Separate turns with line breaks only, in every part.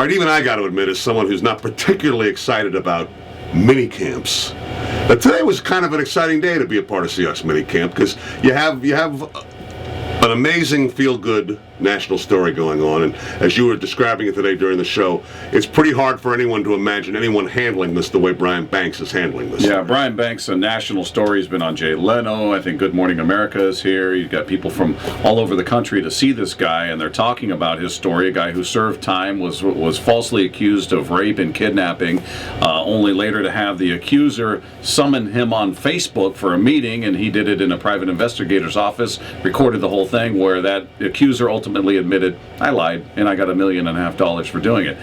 All right, even I got to admit, as someone who's not particularly excited about mini camps, that today was kind of an exciting day to be a part of Seahawks mini camp, because you have an amazing feel-good national story going on, and as you were describing it today during the show, it's pretty hard for anyone to imagine anyone handling this the way Brian Banks is handling this.
Yeah, Brian Banks, a national story. He's been on Jay Leno. I think Good Morning America is here. You've got people from all over the country to see this guy, and they're talking about his story. A guy who served time, was falsely accused of rape and kidnapping, only later to have the accuser summon him on Facebook for a meeting, and he did it in a private investigator's office, recorded the whole thing, where that accuser ultimately admitted, I lied, and I got $1.5 million for doing it.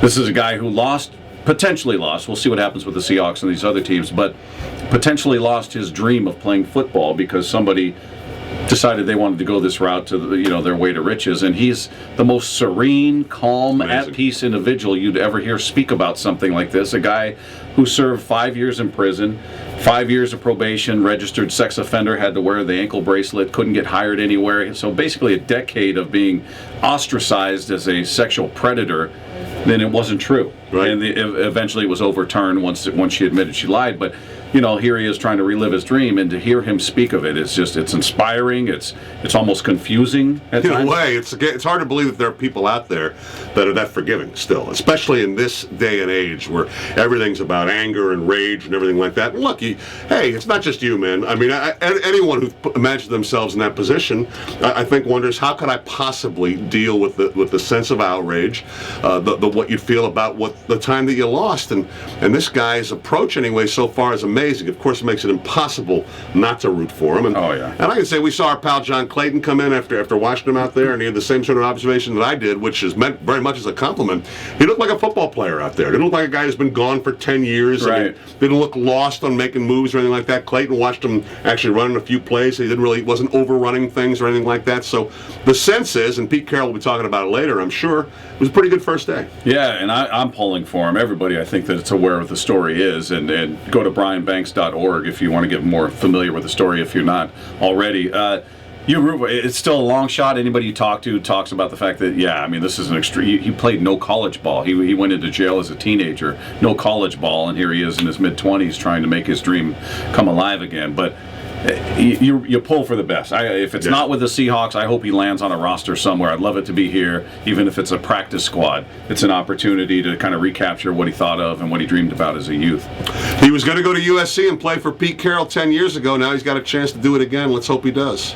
This is a guy who potentially lost, we'll see what happens with the Seahawks and these other teams, but potentially lost his dream of playing football because somebody decided they wanted to go this route to their way to riches, and he's the most serene, calm, at peace individual you'd ever hear speak about something like this. A guy who served 5 years in prison, 5 years of probation, registered sex offender, had to wear the ankle bracelet, couldn't get hired anywhere. So basically a decade of being ostracized as a sexual predator. Then it wasn't true,
right?
And eventually it was overturned once she admitted she lied. But here he is trying to relive his dream, and to hear him speak of it, it's inspiring. It's almost confusing at times.
In a way, it's hard to believe that there are people out there that are that forgiving still, especially in this day and age where everything's about anger and rage and everything like that. And look, hey, it's not just you, man. I mean, anyone who imagines themselves in that position, I think wonders, how could I possibly deal with the sense of outrage, what you'd feel about the time that you lost, and this guy's approach anyway so far is amazing. Of course, it makes it impossible not to root for him. And,
oh yeah.
And I can say we saw our pal John Clayton come in after watching him out there, and he had the same sort of observation that I did, which is meant very much as a compliment. He looked like a football player out there. He didn't look like a guy who's been gone for 10 years.
Right.
I mean, didn't look lost on making moves or anything like that. Clayton watched him actually running a few plays. He wasn't overrunning things or anything like that. So the sense is, and Pete Carroll will be talking about it later, I'm sure, it was a pretty good first day.
Yeah, and I'm pulling for him. Everybody, I think, that's aware of the story is, and go to brianbanks.org if you want to get more familiar with the story if you're not already. It's still a long shot. Anybody you talk to talks about the fact that, this is an extreme. He played no college ball. He went into jail as a teenager, no college ball, and here he is in his mid-20s trying to make his dream come alive again. But you pull for the best. If it's not with the Seahawks, I hope he lands on a roster somewhere. I'd love it to be here, even if it's a practice squad. It's an opportunity to kind of recapture what he thought of and what he dreamed about as a youth.
He was going to go to USC and play for Pete Carroll 10 years ago. Now he's got a chance to do it again. Let's hope he does.